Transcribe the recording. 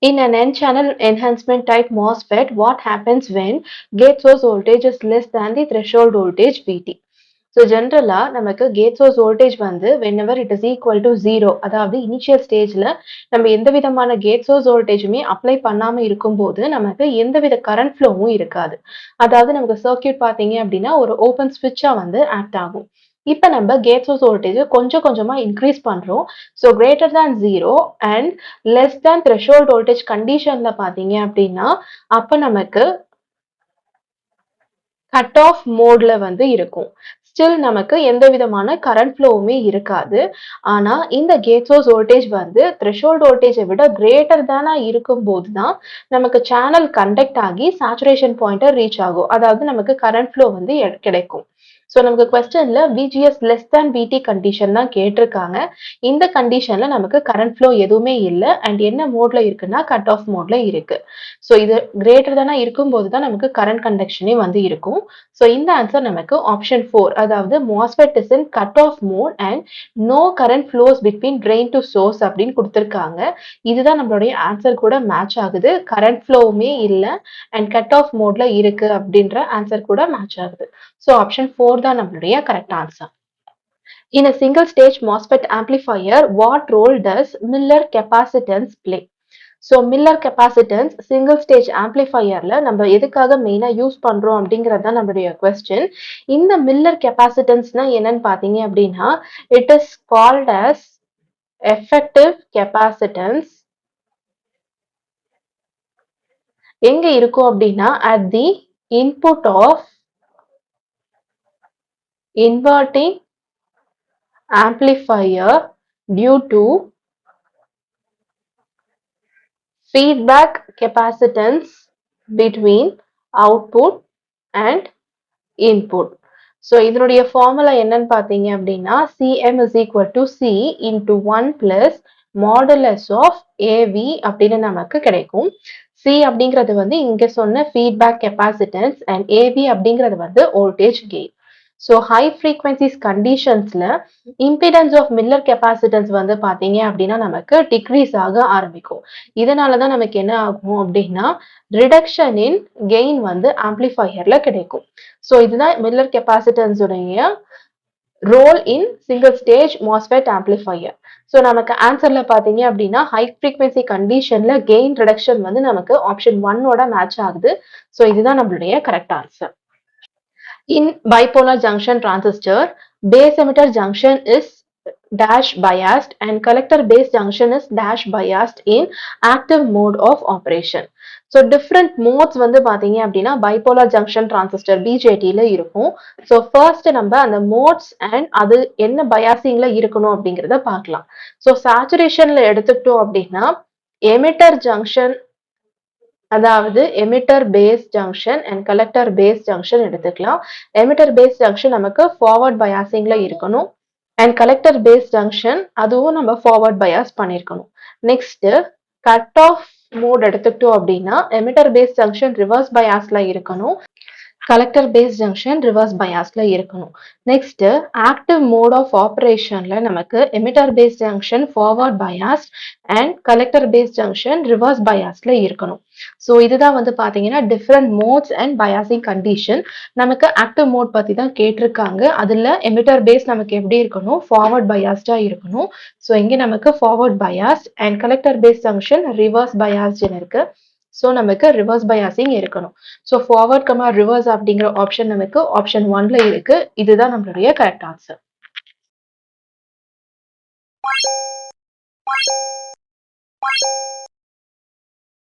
In an N-channel enhancement type MOSFET, what happens when gate source voltage is less than the threshold voltage VT? So ஜென்ரலாக நமக்கு gate source voltage வந்து whenever it is equal to zero, அதாவது initial ஸ்டேஜில் நம்ம எந்த விதமான gate source வோல்டேஜுமே apply பண்ணாமல் இருக்கும்போது நமக்கு எந்தவித கரண்ட் ஃப்ளோவும் இருக்காது. அதாவது நமக்கு சர்க்கியூட் பார்த்தீங்க அப்படின்னா ஒரு ஓப்பன் ஸ்விட்சாக வந்து ஆக்ட் ஆகும். இப்போ நம்ம கேட் சோர்ஸ் வோல்டேஜ் கொஞ்சம் கொஞ்சமாக இன்க்ரீஸ் பண்ணுறோம். So greater than zero and less than threshold voltage கண்டிஷனில் பார்த்தீங்க அப்படின்னா அப்போ நமக்கு கட் ஆஃப் மோட்ல வந்து இருக்கும். ஸ்டில் நமக்கு எந்த விதமான கரண்ட் ஃப்ளோவுமே இருக்காது. ஆனா இந்த கேட் சோர்ஸ் வோல்டேஜ் வந்து த்ரெஷோல்ட் வோல்டேஜை விட கிரேட்டர் தானா இருக்கும்போது தான் நமக்கு சேனல் கண்டக்ட் ஆகி சேச்சுரேஷன் பாயிண்ட்டை ரீச் ஆகும். அதாவது நமக்கு கரண்ட் ஃப்ளோ வந்து கிடைக்கும். ஸோ நமக்கு கொஸ்டின்ல VGS less than VT condition தான் கேட்டிருக்காங்க. இந்த கண்டிஷன்ல நமக்கு கரண்ட் ஃப்ளோ எதுவுமே இல்லை அண்ட் என்ன மோட்ல இருக்குன்னா கட் ஆஃப் மோட்ல இருக்கு. ஸோ இது கிரேட்டர் தானா இருக்கும்போது தான் நமக்கு கரண்ட் கண்டக்ஷனே வந்து இருக்கும். ஸோ இந்த ஆன்சர் நமக்கு ஆப்ஷன் 4, அதாவது MOSFET is in cut off mode and no current flows between drain to source அப்படின்னு கொடுத்துருக்காங்க. இதுதான் நம்மளுடைய ஆன்சர் கூட மேட்ச் ஆகுது. கரண்ட் ஃப்ளோவுமே இல்லை அண்ட் கட் ஆஃப் மோட்ல இருக்கு அப்படின்ற ஆன்சர் கூட மேட்ச் ஆகுது. ஸோ ஆப்ஷன் 4 தான் நம்மளுடைய correct answer. In a single stage MOSFET amplifier, what role does Miller capacitance play? So Miller capacitance single stage ஆம்ப்ளிஃபையரில் நம்ம எதுக்காக மெயினாக யூஸ் பண்ணுறோம் அப்படிங்கிறது தான் நம்மளுடைய கொஸ்டின். இந்த மில்லர் கெப்பாசிட்டன்ஸ்னால் என்னன்னு பார்த்தீங்க அப்படின்னா it is called as effective capacitance. எங்கே இருக்கும் அப்படின்னா at the input of inverting amplifier due to feedback capacitance between output and input. So இதனுடைய ஃபார்முலா என்னன்னு பார்த்தீங்க அப்படின்னா Cm is equal to C into 1 plus modulus of AV அப்படின்னு நமக்கு கிடைக்கும். C அப்படிங்கிறது வந்து இங்கே சொன்ன ஃபீட்பேக் கெப்பாசிட்டன்ஸ் அண்ட் AV அப்படிங்கிறது வந்து voltage gain. So high frequencies கண்டிஷன்ஸில் இம்பிடன்ஸ் ஆஃப் மில்லர் கெப்பாசிட்டன்ஸ் வந்து பார்த்தீங்க அப்படின்னா நமக்கு டிக்ரீஸ் ஆக ஆரம்பிக்கும். இதனால தான் நமக்கு என்ன ஆகும் அப்படின்னா ரிடக்ஷன் இன் கெயின் வந்து ஆம்ப்ளிஃபையரில் கிடைக்கும். ஸோ இதுதான் மில்லர் கெப்பாசிட்டன்ஸ் உடைய role in single stage MOSFET amplifier. So நமக்கு ஆன்சர்ல பார்த்தீங்க அப்படின்னா ஹை ஃப்ரீக்வன்சி கண்டிஷன்ல கெயின் ரிடக்ஷன் வந்து நமக்கு ஆப்ஷன் 1ஓட மேட்ச் ஆகுது. ஸோ இதுதான் நம்மளுடைய correct answer. In bipolar junction transistor, base emitter junction is dash biased and collector base junction is dash biased in active mode of operation. So different modes வந்து பார்த்தீங்க அப்படின்னா bipolar junction transistor BJTல இருக்கும். So first நம்ம அந்த modes and அது என்ன பயாசிங்ல இருக்கணும் அப்படிங்கிறத பார்க்கலாம். ஸோ சேச்சுரேஷன்ல எடுத்துக்கிட்டோம் அப்படின்னா எமிட்டர் ஜங்ஷன், அதாவது emitter base junction and collector base junction எடுத்துக்கலாம். எமிட்டர் பேஸ் ஜங்ஷன் நமக்கு ஃபார்வர்ட் பயாசிங்ல இருக்கணும் அண்ட் கலெக்டர் பேஸ் ஜங்ஷன் அதுவும் நம்ம ஃபார்வர்ட் பயாஸ் பண்ணியிருக்கணும். நெக்ஸ்ட் கட் ஆஃப் மோட் எடுத்துக்கிட்டோம் அப்படின்னா எமிட்டர் பேஸ் ஜங்ஷன் ரிவர்ஸ் பயாஸ்ல இருக்கணும், கலெக்டர் பேஸ் ஜங்ஷன் ரிவர்ஸ் பயாஸ்ல இருக்கணும். நெக்ஸ்ட் ஆக்டிவ் மோட் ஆஃப் ஆப்ரேஷன்ல நமக்கு emitter base junction forward bias and collector base junction reverse பயாஸ்ல இருக்கணும். ஸோ இதுதான் வந்து பார்த்தீங்கன்னா different modes and biasing condition. நமக்கு ஆக்டிவ் மோட் பற்றி தான் கேட்டிருக்காங்க. அதில் எமிட்டர் பேஸ் நமக்கு எப்படி இருக்கணும், ஃபார்வர்ட் பயாஸ்டா இருக்கணும். ஸோ இங்கே நமக்கு forward bias and collector base junction reverse பயாஸ்ன்னு இருக்கு. ஸோ நமக்கு ரிவர்ஸ் பயாசிங் இருக்கணும். ஸோ ஃபார்வர்ட் கமா ரிவர்ஸ் அப்படிங்கிற ஆப்ஷன் நமக்கு ஆப்ஷன் 1ல இருக்கு. இதுதான் நம்மளுடைய கரெக்ட் ஆன்சர்.